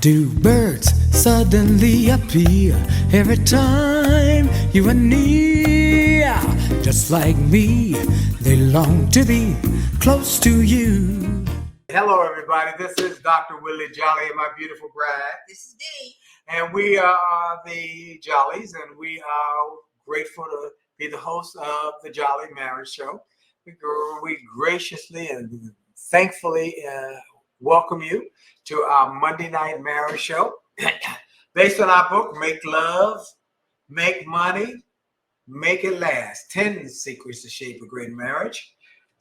Do birds suddenly appear every time you are near? Just like me, they long to be close to you. Hello, everybody. This is Dr. Willie Jolley and my beautiful bride. This is Dee. And we are the Jollies, and we are grateful to be the host of the Jolley Marriage Show. We graciously and thankfully welcome you to our Monday night marriage show based on our book, Make Love, Make Money, Make It Last, 10 Secrets to Shape a Great Marriage.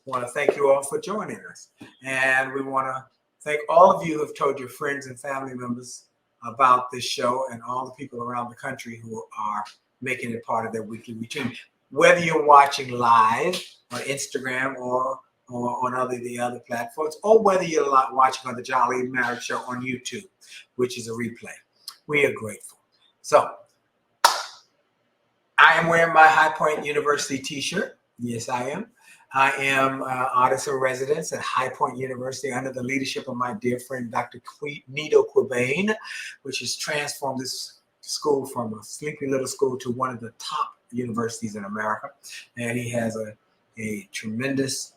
I want to thank you all for joining us. And we want to thank all of you who have told your friends and family members about this show and all the people around the country who are making it part of their weekly routine. Whether you're watching live on Instagram or on the other platforms, or whether you're watching on the Jolley Marriage Show on YouTube, which is a replay. We are grateful. So, I am wearing my High Point University t-shirt. Yes, I am. I am artist in residence at High Point University under the leadership of my dear friend, Dr. Nito Quabain, which has transformed this school from a sleepy little school to one of the top universities in America. And he has a tremendous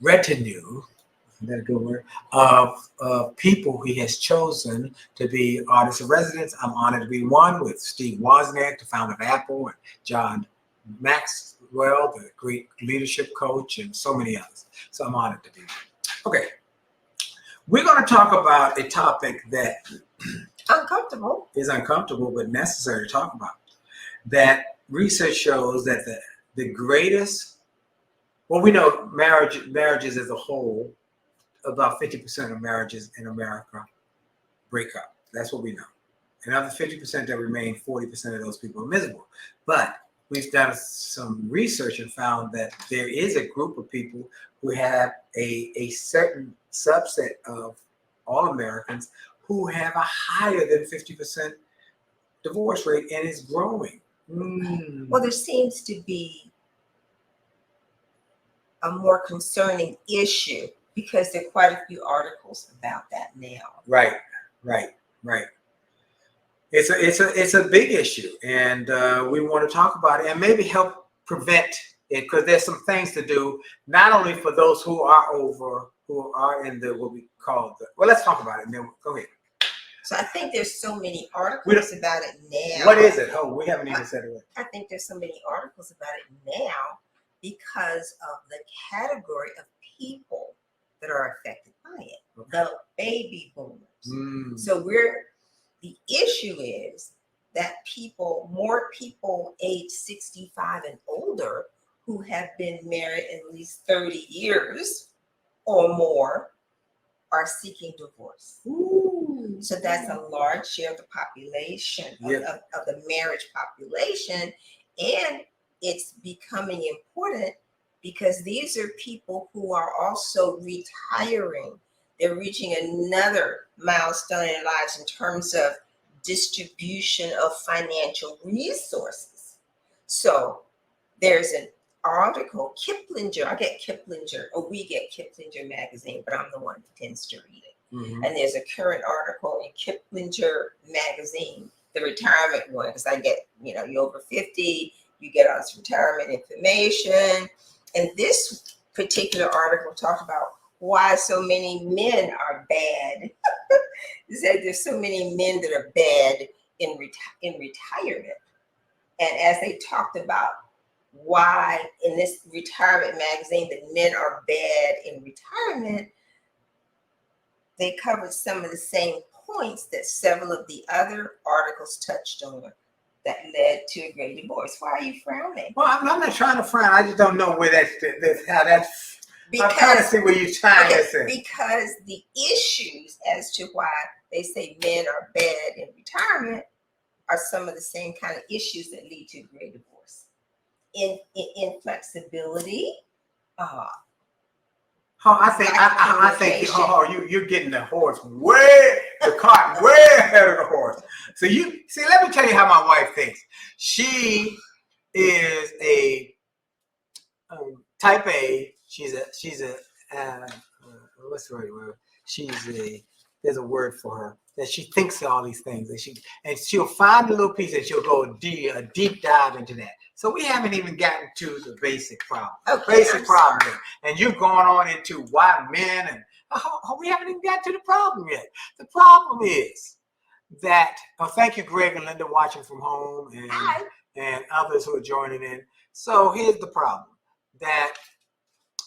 retinue, is that a good word, of people he has chosen to be artists in residence. I'm honored to be one with Steve Wozniak, the founder of Apple, and John Maxwell, the great leadership coach, and so many others. So I'm honored to be here. Okay. We're going to talk about a topic that is uncomfortable, but necessary to talk about. That research shows that the greatest, well, we know marriages as a whole, about 50% of marriages in America break up. That's what we know. Another 50% that remain, 40% of those people are miserable. But we've done some research and found that there is a group of people who have a certain subset of all Americans who have a higher than 50% divorce rate, and it's growing. Well, there seems to be a more concerning issue because there are quite a few articles about that now. Right. It's a big issue, and we want to talk about it and maybe help prevent it, because there's some things to do, not only for those who are in the what we call the. Well, let's talk about it. And then go ahead. So I think there's so many articles about it now. What is it? Oh, we haven't even said it. I think there's so many articles about it now because of the category of people that are affected by it, the baby boomers. So the issue is that more people age 65 and older who have been married at least 30 years or more are seeking divorce. So that's a large share of the population, of the marriage population. And it's becoming important because these are people who are also retiring. They're reaching another milestone in their lives in terms of distribution of financial resources. So there's an article, Kiplinger, we get Kiplinger magazine, but I'm the one who tends to read it. And there's a current article in Kiplinger magazine, the retirement one, because I get, you're over 50, you get all this retirement information. And this particular article talks about why so many men are bad. It said there's so many men that are bad in retirement. And as they talked about why in this retirement magazine that men are bad in retirement, they covered some of the same points that several of the other articles touched on that led to a great divorce. Why are you frowning? Well, I'm not trying to frown. I just don't know where how that's. I'm trying to see where you're tying this in. Because the issues as to why they say men are bad in retirement are some of the same kind of issues that lead to a great divorce. Inflexibility. I think you're getting the cart way ahead of the horse. So let me tell you how my wife thinks. She is a type A. She's a what's the right word? there's a word for her, that she thinks of all these things, and she'll find a little piece and she'll go a deep dive into that. So we haven't even gotten to the basic problem. Okay, Basic problem here. And you're going on into why men and we haven't even got to the problem yet. The problem is that thank you, Greg and Linda, watching from home, and others who are joining in. So here's the problem, that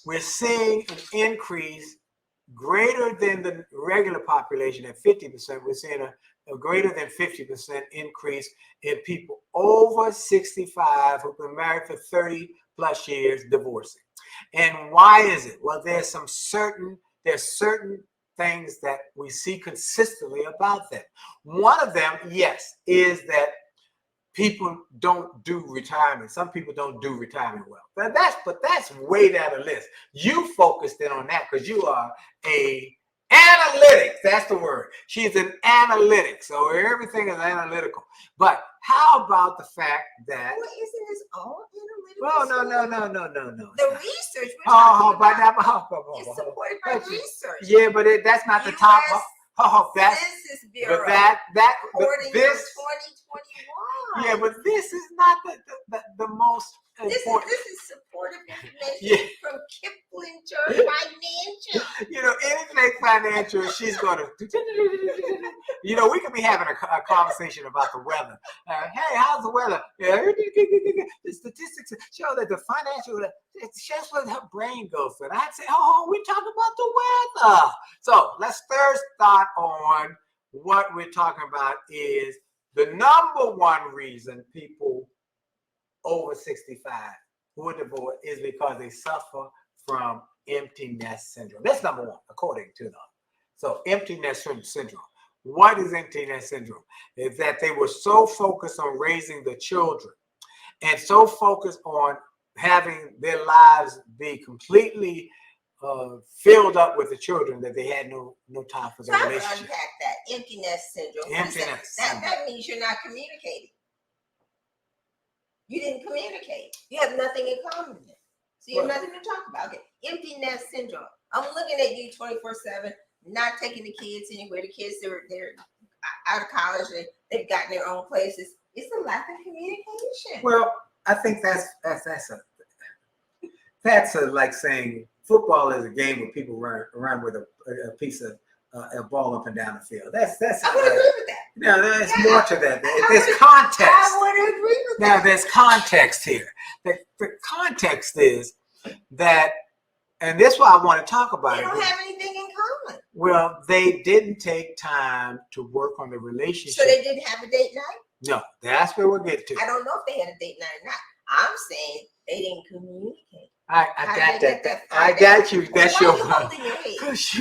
we're seeing an increase greater than the regular population at 50%. We're seeing a greater than 50% increase in people over 65 who've been married for 30 plus years divorcing. And why is it? Well, there's certain things that we see consistently about them. One of them, yes, is that people don't do retirement. Some people don't do retirement well. But that's way down the list. You focused in on that because you are a analytics. That's the word. She's an analytic. So everything is analytical. But how about the fact that? Well, isn't this all analytical? Well, no. The research we're talking about is supported by research. Yeah, but that's not the top. Census Bureau. But that according to 2021. Yeah, but this is not the most important. This is supportive information from Kiplinger Financial. Anything financial, she's going to. We could be having a conversation about the weather. Hey, how's the weather? The statistics show that the financial. It's just what her brain goes to. And I'd say, we're talking about the weather. So let's first start on what we're talking about is the number one reason people over 65 who are divorced is because they suffer from empty nest syndrome. That's number one, according to them. So empty nest syndrome. What is empty nest syndrome? Is that they were so focused on raising the children and so focused on having their lives be completely filled up with the children that they had no time for the relationship. I'm unpack that empty nest syndrome. That means you're not communicating. You didn't communicate. You have nothing in common. So you have nothing to talk about. Okay. Empty nest syndrome. I'm looking at you 24/7, not taking the kids anywhere. The kids they're out of college. They've gotten their own places. It's a lack of communication. Well, I think that's like saying football is a game where people run with a piece of a ball up and down the field. I would agree with that. Now there's more to that. There's context. I would agree with that. Now there's context here. The context is that, and that's why I want to talk about it. They don't have anything in common. Well, they didn't take time to work on the relationship. So they didn't have a date night? No, that's where we'll get to. I don't know if they had a date night or not. I'm saying they didn't communicate. I got that. I got you. That's your one. This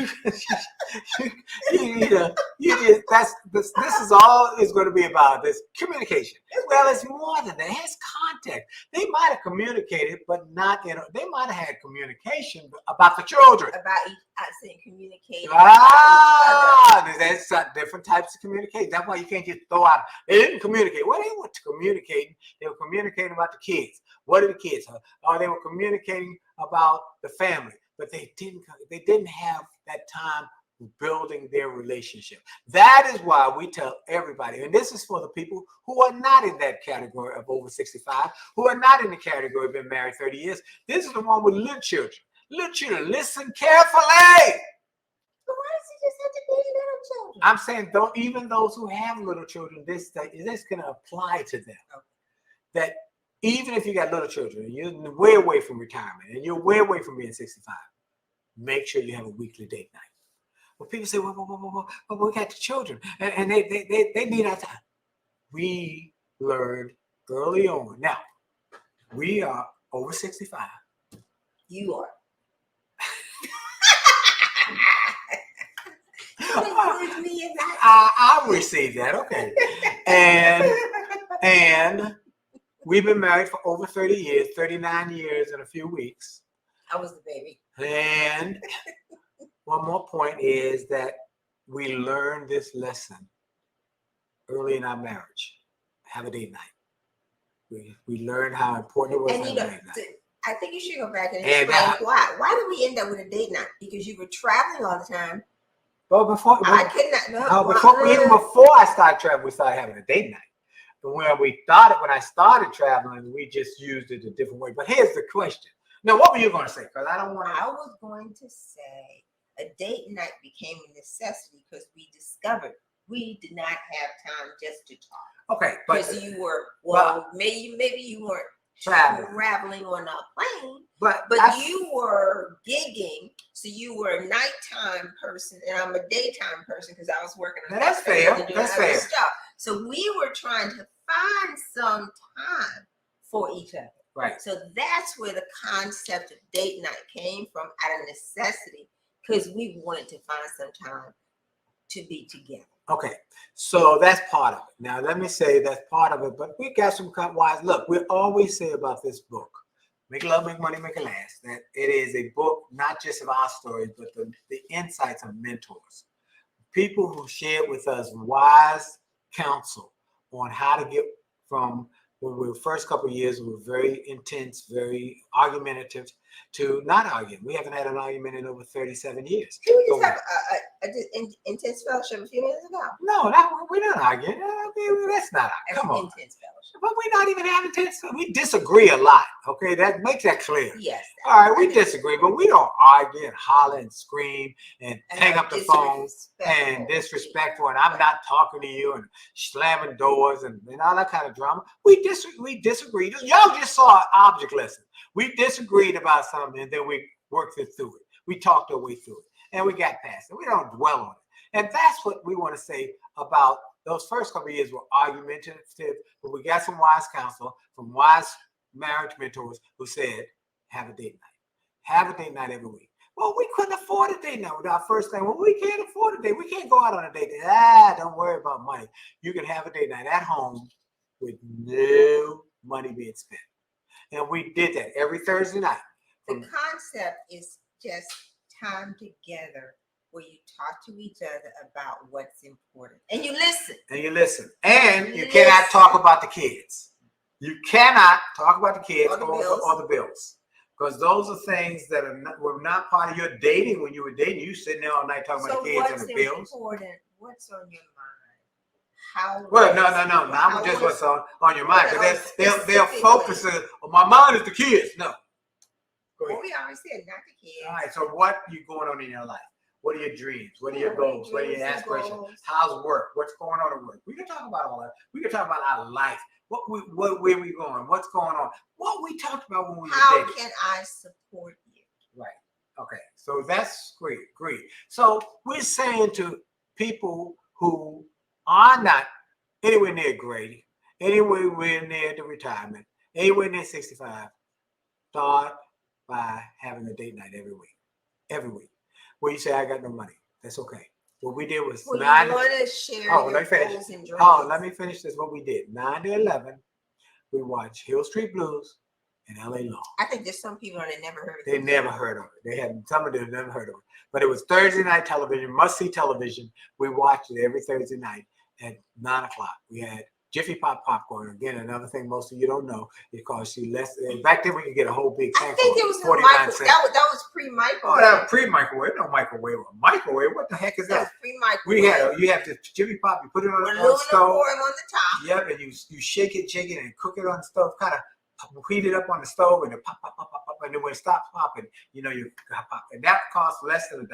is all it's going to be about. This communication. Well, it's more than that. It has context. They might have communicated, but not they might have had communication about the children. Saying communicating. There's different types of communication. That's why you can't just throw out. They didn't communicate. Well, they were communicating. They were communicating about the kids. What are the kids? Or they were communicating about the family, but they didn't have that time building their relationship. That is why we tell everybody, and this is for the people who are not in that category of over 65, who are not in the category of been married 30 years. This is the one with little children. Little children, listen carefully. But why does it just have to be little children? I'm saying, even those who have little children, this can apply to them. Okay. That even if you got little children, and you're way away from retirement, and you're way away from being 65, make sure you have a weekly date night. Well, people say, well, we got the children, and they need our time. We learned early on. Now, we are over 65. You are. I'll receive that. Okay. And we've been married for over 30 years, 39 years in a few weeks. I was the baby. And one more point is that we learned this lesson early in our marriage. Have a date night. We learned how important it was to have a date night. I think you should go back and explain why. Why did we end up with a date night? Because you were traveling all the time. But before I could not. even before I started traveling, we started having a date night. But when I started traveling, we just used it a different way. But here's the question. Now, what were you going to say? Because I don't want to. I was going to say a date night became a necessity because we discovered we did not have time just to talk. Okay, because you were maybe you weren't traveling on a plane, but you were gigging, so you were a nighttime person, and I'm a daytime person because I was working on that's fair. That's fair. Stuff. So we were trying to find some time for each other. Right. So that's where the concept of date night came from, out of necessity, because we wanted to find some time to be together. Okay, so that's part of it. Now, let me say that's part of it, but we got some wise. Look, we always say about this book, Make Love, Make Money, Make It Last, that it is a book not just of our stories, but the insights of mentors, people who shared with us wise counsel on how to get from when we were first couple of years, we were very intense, very argumentative, to not arguing. We haven't had an argument in over 37 years. Did we just have an intense fellowship a few minutes ago? No, we're not arguing. That's not come on. Intense fellowship. But we're not even having intense. We disagree a lot. Okay, that makes that clear. Yes. All right, we disagree, but we don't argue and holler and scream and hang up the phone and disrespectful. And I'm not talking to you and slamming doors and all that kind of drama. We disagree. Y'all just saw an object lesson. We disagreed about something and then we worked it through it. We talked our way through it and we got past it. We don't dwell on it. And that's what we want to say about those first couple of years were argumentative, but we got some wise counsel from wise marriage mentors who said, have a date night. Have a date night every week. Well, we couldn't afford a date night with our first thing. Well, we can't afford a date. We can't go out on a date night. Don't worry about money. You can have a date night at home with no money being spent. And we did that every Thursday night. The concept is just time together where you talk to each other about what's important. And you listen. And you cannot talk about the kids. You cannot talk about the kids or the bills. Because those are things that were not part of your dating when you were dating. You sitting there all night talking about the kids and the bills. What's important? What's on your mind? No. Not just what's on your mind. Because they're focusing on my mind is the kids. No. Well, we always said not the kids. All right. So what you going on in your life? What are your dreams? What are your goals? What are your aspirations? How's work? What's going on at work? We can talk about all that. We can talk about our life. Where we going? What's going on? What we talked about when we were dating. How can I support you? Right. Okay. So that's great. So we're saying to people who are not anywhere near Grady, anywhere near the retirement, anywhere near 65, start by having a date night every week. Every week. Where you say, I got no money. That's okay. What we did was you want to share your goals and dreams. Let me finish this. What we did. 9 to 11, we watched Hill Street Blues and LA Law. I think there's some people that never heard of it. They never heard of it. Some of them never heard of it. But it was Thursday night television, must-see television. We watched it every Thursday night at 9 o'clock. We had Jiffy Pop popcorn. Again, another thing most of you don't know because back then we could get a whole big tank. I think it was 49 cents. That was pre-microwave. Oh, that was pre-microwave. No microwave. Microwave? What the heck is that? That was pre-microwave. You have the Jiffy Pop. You put it on the stove. Aluminum foil on the top. Yep, and you shake it, and cook it on the stove. Kind of heat it up on the stove, and it pop, and then when it stops popping, you pop. And that costs less than $1.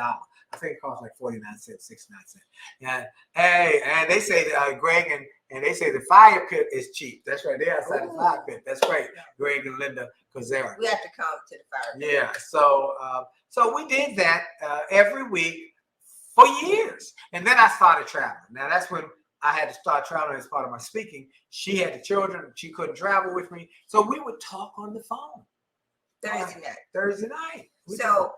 I think it costs like 49 cents, 69 cents. And they say that Greg and they say the fire pit is cheap. That's right. They're outside the fire pit. That's right. Greg and Linda Kazera. We have to come to the fire pit. Yeah. So we did that every week for years. And then I started traveling. Now that's when I had to start traveling as part of my speaking. She had the children. She couldn't travel with me. So we would talk on the phone. Thursday night. So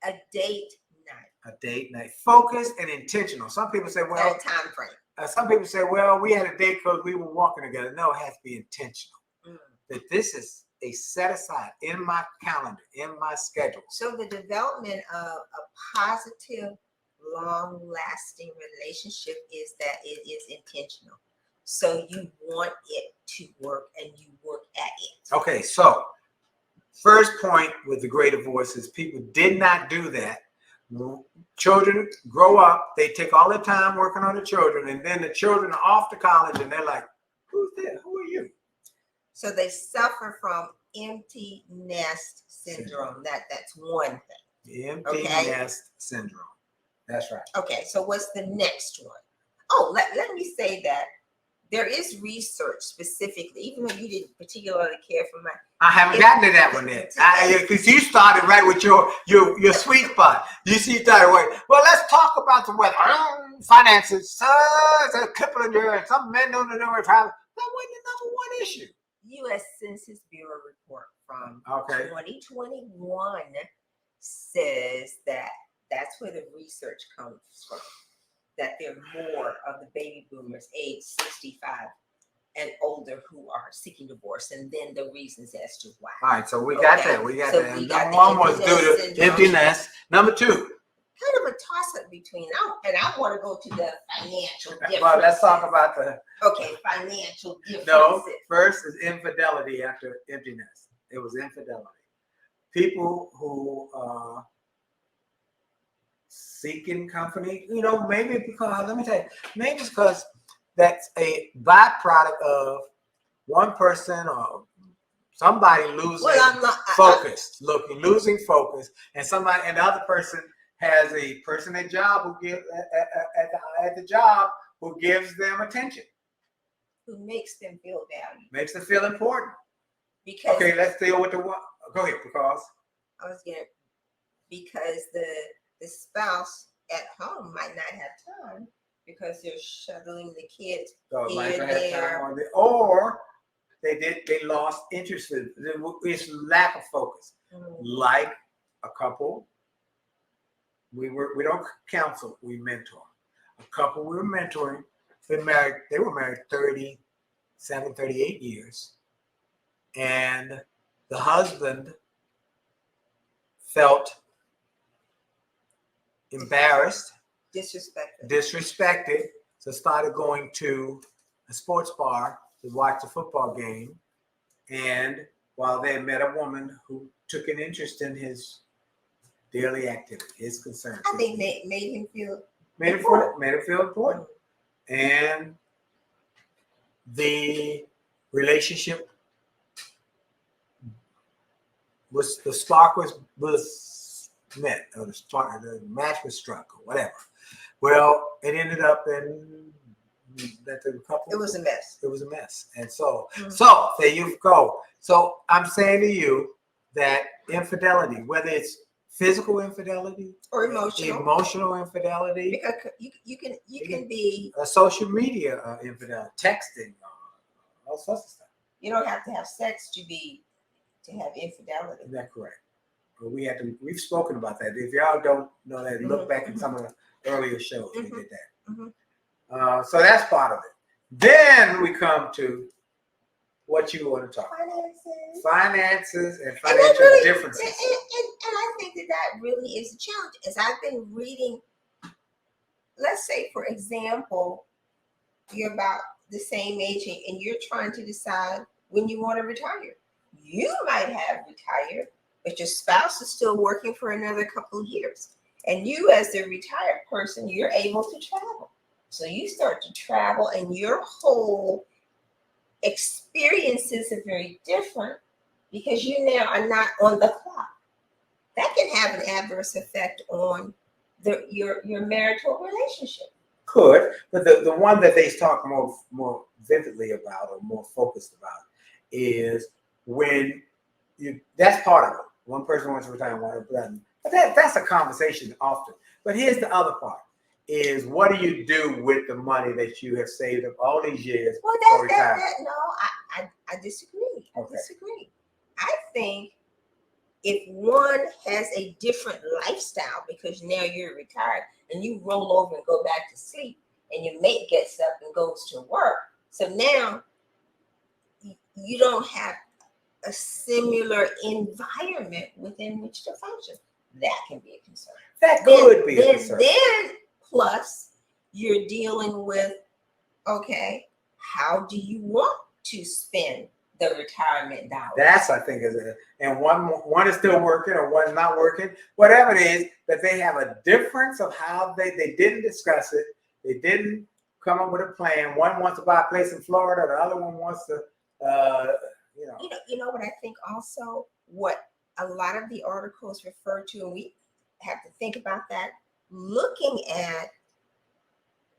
a date night. A date night. Focused and intentional. Some people say, well, a time frame. Some people say, well, we had a date because we were walking together. No, it has to be intentional. That this is a set aside in my calendar, in my schedule. So the development of a positive, long-lasting relationship is that it is intentional. So you want it to work and you work at it. Okay, so first point with the great divorce is people did not do that Children grow up, they take all their time working on the children, and then the children are off to college and they're like, who's there? Who are you? So they suffer from empty nest syndrome. That's one thing. The empty nest syndrome. That's right. Okay, so what's the next one? Oh, let me say that there is research specifically, even though you didn't particularly care for my. I haven't gotten to that one yet. Because you started right with your sweet spot. You started right. Well, let's talk about the weather. Finances. Kiplinger and some men don't know it. That wasn't the number one issue. U.S. Census Bureau report from 2021 says that that's where the research comes from. That there are more of the baby boomers age 65 and older who are seeking divorce, and then the reasons as to why. All right, so we got that. We got that. Number one was due to empty nest. Number two. Kind of a toss-up between, and I want to go to the financial differences. Well, let's talk about the. Okay, financial differences. No, first is infidelity after empty nest. It was infidelity. People who seeking company, maybe because, let me tell you, maybe it's because that's a byproduct of one person or somebody losing focus, losing focus, and the other person has a person at job who at the job who gives them attention, who makes them feel valued, makes them feel important. Because let's deal with the one. Go ahead, because the spouse at home might not have time because they're shuttling the kids here and there, or they lost interest. It's lack of focus. Like a couple, we don't counsel, we mentor. A couple we were mentoring, they were married 37, 38 years, and the husband felt embarrassed, disrespected, so started going to a sports bar to watch a football game. And while they met a woman who took an interest in his daily activity, his concerns, I think they made him feel important. And the relationship the spark was met, or the match was struck, or whatever. Well, it ended up in that the couple. It was a mess. It was a mess, and so there you go. So I'm saying to you that infidelity, whether it's physical infidelity or emotional infidelity, because you can be a social media infidelity, texting, all sorts of stuff. You don't have to have sex to have infidelity. Is that correct? But we've spoken about that. If y'all don't know that, look back in some of the earlier shows. We did that. So that's part of it. Then we come to what you want to talk about. Finances and financial differences. And I think that really is a challenge. As I've been reading, let's say, for example, you're about the same age and you're trying to decide when you want to retire. You might have retired, but your spouse is still working for another couple of years. And you, as the retired person, you're able to travel. So you start to travel and your whole experiences are very different because you now are not on the clock. That can have an adverse effect on your marital relationship. Could, but the one that they talk more vividly about or more focused about is when that's part of it. One person wants to retire, one doesn't. But that's a conversation often. But here's the other part: is what do you do with the money that you have saved up all these years for retirement? I disagree. I disagree. I think if one has a different lifestyle because now you're retired and you roll over and go back to sleep and your mate gets up and goes to work, so now you don't have a similar environment within which to function. That can be a concern. That could be a concern. Then plus you're dealing with, okay, how do you want to spend the retirement dollars. That's, I think, and one is still working or one's not working, whatever it is, that they have a difference of how they didn't discuss it. They didn't come up with a plan. One wants to buy a place in Florida. The other one wants to, You know what I think also, what a lot of the articles refer to, and we have to think about that, looking at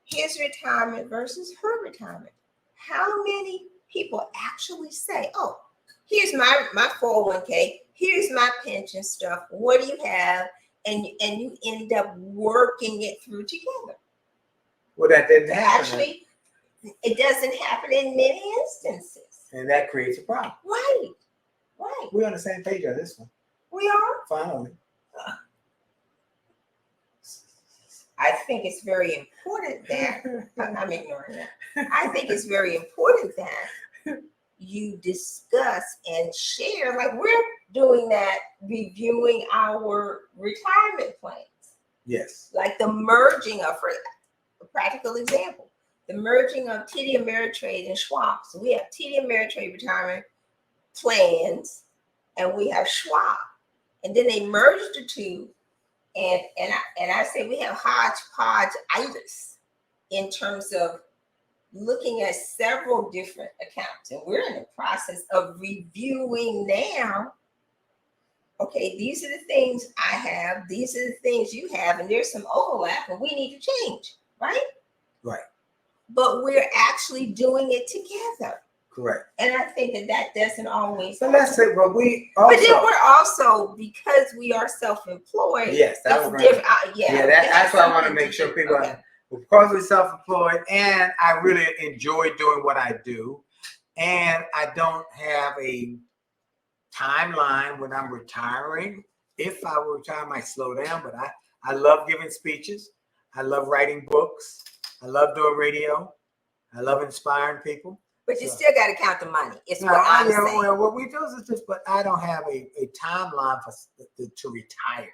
his retirement versus her retirement. How many people actually say, oh, here's my 401k, here's my pension stuff, what do you have? And you end up working it through together. Well, that didn't happen. Actually, it doesn't happen in many instances. And that creates a problem. Right. We're on the same page on this one. We are. Finally. I think it's very important that, I'm ignoring that. I think it's very important that you discuss and share, like we're doing that, reviewing our retirement plans. Yes. Like the merging of, for a practical example, the merging of TD Ameritrade and Schwab. So we have TD Ameritrade retirement plans and we have Schwab. And then they merged the two. And I say we have hodgepodge items in terms of looking at several different accounts. And we're in the process of reviewing now. Okay, these are the things I have. These are the things you have. And there's some overlap and we need to change, right? Right. But we're actually doing it together. Correct. And I think that doesn't always. So let's say, but we also. But then we're also, because we are self-employed. Yes, that was different. that's why I want to make sure people, because we're self-employed, and I really enjoy doing what I do, and I don't have a timeline when I'm retiring. If I were retiring, I might slow down, but I love giving speeches. I love writing books. I love doing radio. I love inspiring people. But you still got to count the money. It's what I'm saying. Well, what we do is just, but I don't have a timeline to retire.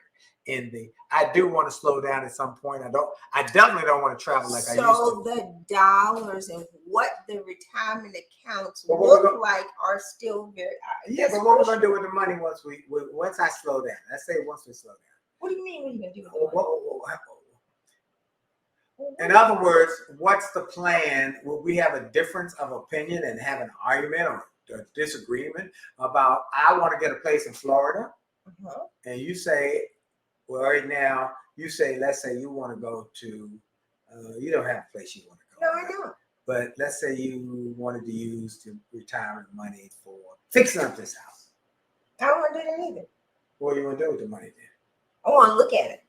I do want to slow down at some point. I definitely don't want to travel like I used to. So the dollars and what the retirement accounts look like are still very. Yeah, but what we're gonna do with the money once I slow down? Let's say once we slow down. What do you mean? What are you gonna do with the money? In other words, what's the plan? Will we have a difference of opinion and have an argument or a disagreement about, I want to get a place in Florida, and you say, well, right now, you say, let's say you want to go to, you don't have a place you want to go. No, I don't. But let's say you wanted to use the retirement money for fixing up this house. I don't want to do that either. What do you want to do with the money then? I want to look at it.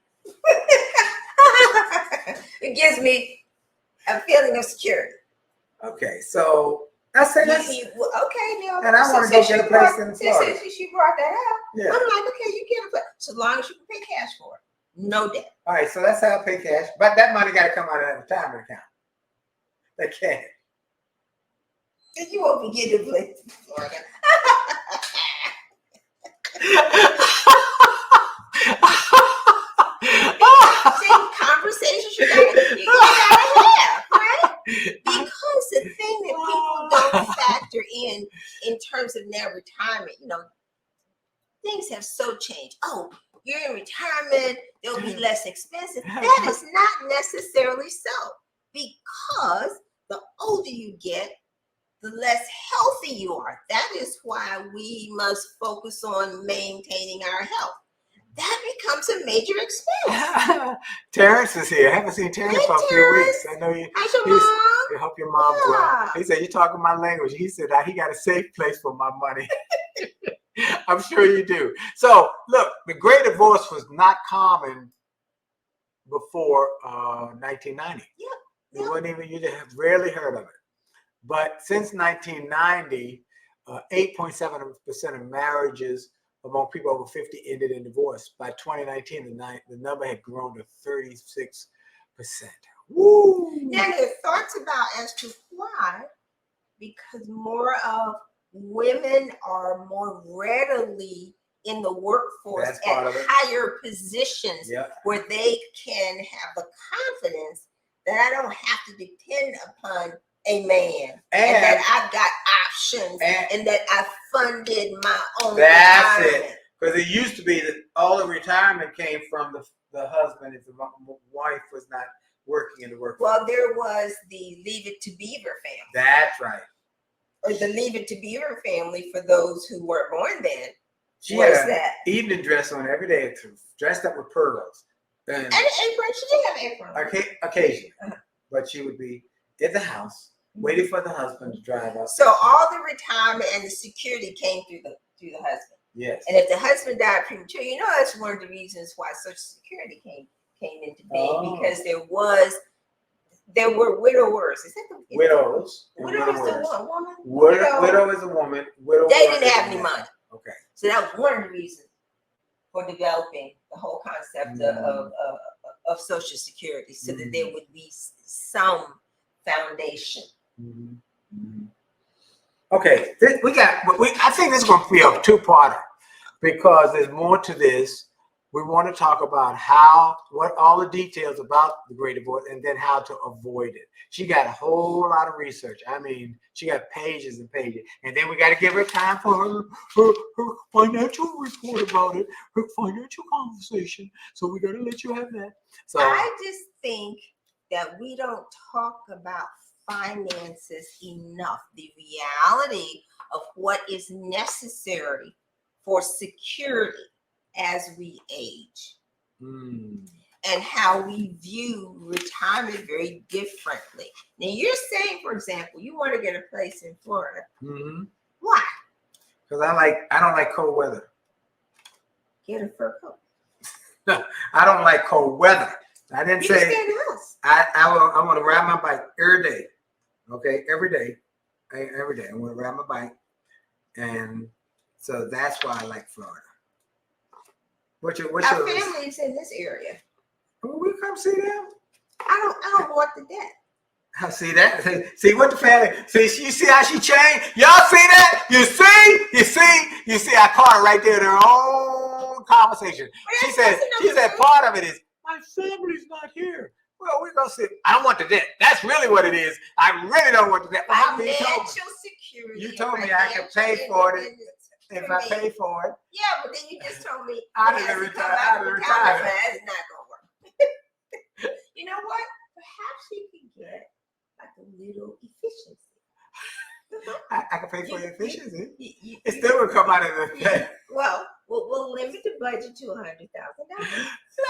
It gives me a feeling of security. Okay, so I say that's okay, now. And I want to go get a place in Florida. Since she brought that up, yeah. I'm like, okay, you get a place, so long as you can pay cash for it, no debt. All right, so that's how I pay cash, but that money got to come out of that retirement account. That cash. And you won't be getting a place in Florida. Conversations you gotta have, right? Because the thing that people don't factor in terms of now retirement, things have so changed. Oh, you're in retirement, they'll be less expensive. That is not necessarily so, because the older you get, the less healthy you are. That is why we must focus on maintaining our health. That becomes a major expense. Terrence is here. I haven't seen Terrence for a few weeks. I know you. How's your mom? I hope your mom's well. He said, you're talking my language. He said, he got a safe place for my money. I'm sure you do. So, look, the Great Divorce was not common before 1990. Yeah. It wasn't even, you have rarely heard of it. But since 1990, 8.7% of marriages among people over 50 ended in divorce. By 2019, the number had grown to 36%. Woo! Now, there are thoughts about as to why, because more of women are more readily in the workforce at higher positions where they can have the confidence that I don't have to depend upon a man and that I've got options and that I funded my own That's retirement. it. Because it used to be that all the retirement came from the husband if the wife was not working in the workforce. Well, there was the Leave It to Beaver family. That's right. Or the Leave It to Beaver family for those who were born then. She was had that? Evening dress on every day, dressed up with pearls. And apron. She did have an apron. Occasionally. But she would be in the house waiting for the husband to drive up. So all the retirement and the security came through the husband. Yes. And if the husband died premature, that's one of the reasons why Social Security came into being, because there were widowers. Is that the widows? Widow is the woman. Widow is a woman. Widow. They didn't have any money. Okay. So that was one of the reasons for developing the whole concept of Social Security, so that there would be some foundation. Okay, I think this is going to be a two-parter because there's more to this. We want to talk about what all the details about the Great Divorce, and then how to avoid it. She got a whole lot of research. I mean, she got pages and pages, and then we got to give her time for her financial report about it, her financial conversation. So we got to let you have that. So I just think that we don't talk about finances enough. The reality of what is necessary for security as we age, and how we view retirement very differently. Now, you're saying, for example, you want to get a place in Florida. Why? Because I don't like cold weather. Get a fur coat. No, I don't like cold weather. I didn't say. Stay in the house. I want to ride my bike every day. Okay, every day. I want to ride my bike, and so that's why I like Florida. What's your Our family is in this area. Will we come see them? I don't want the debt. I see that. See what the family. See, you see how she changed. Y'all see that? You see. I caught her right there in her own conversation. She said part of it is my family's not here. Well, we're gonna see. I don't want the debt. That's really what it is. I really don't want the debt. Financial security. You told me I could pay for it. If I pay for it. Yeah, but then you just told me out of the retirement. It's not gonna work. You know what? Perhaps you can get like a little efficiency. I can pay for the efficiency. It still will come out of the pay. Well, we'll limit the budget to $100,000. No,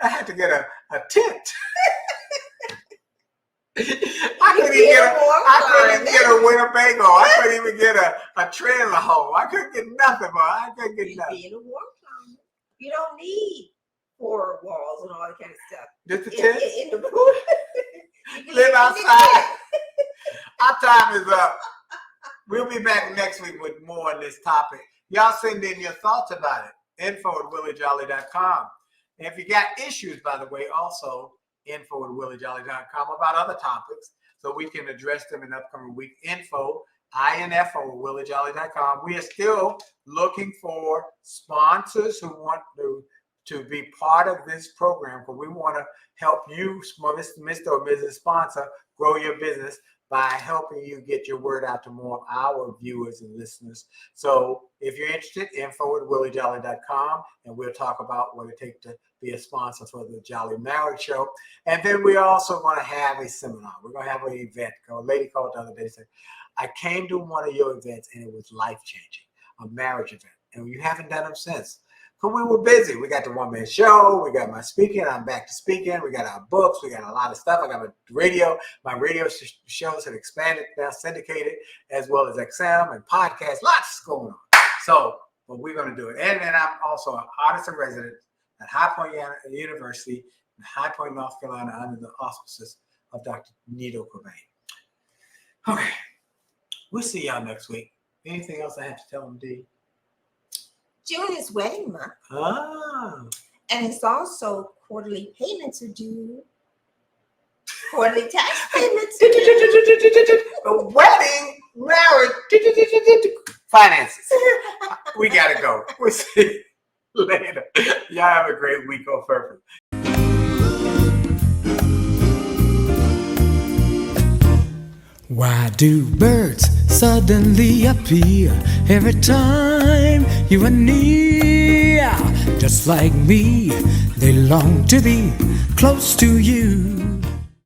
I had to get a tent. I couldn't even get a Winnebago. I couldn't even get a trailer home. I couldn't get nothing, boy. I couldn't get nothing. Being a warm climate, you don't need 4 walls and all that kind of stuff. Just a tent? In the room. Live outside. Our time is up. We'll be back next week with more on this topic. Y'all send in your thoughts about it. info@williejolly.com. And if you got issues, by the way, also info@williejolly.com about other topics so we can address them in the upcoming week. info@williejolly.com. We are still looking for sponsors who want to be part of this program, because we want to help you, Mr. or Mrs. Sponsor, grow your business by helping you get your word out to more of our viewers and listeners. So if you're interested, info@williejolly.com, and we'll talk about what it takes to be a sponsor for the Jolley Marriage Show. And then we're also going to have a seminar. We're going to have an event. A lady called the other day and said, I came to one of your events and it was life-changing, a marriage event. And you haven't done them since. Because we were busy. We got the one-man show. We got my speaking. I'm back to speaking. We got our books. We got a lot of stuff. I got my radio. My radio shows have expanded, now syndicated, as well as XM and podcasts. Lots going on. So, but we're going to do it. And then I'm also an artist in residence at High Point University in High Point, North Carolina, under the auspices of Dr. Nito Cobain. Okay. We'll see y'all next week. Anything else I have to tell them, Dee? June is wedding month. Ah. And it's also quarterly payments are due. Quarterly tax payments are due. A wedding, marriage, finances. We got to go. We'll see you later. Y'all have a great week on purpose. Why do birds suddenly appear every time you are near? Just like me, they long to be close to you.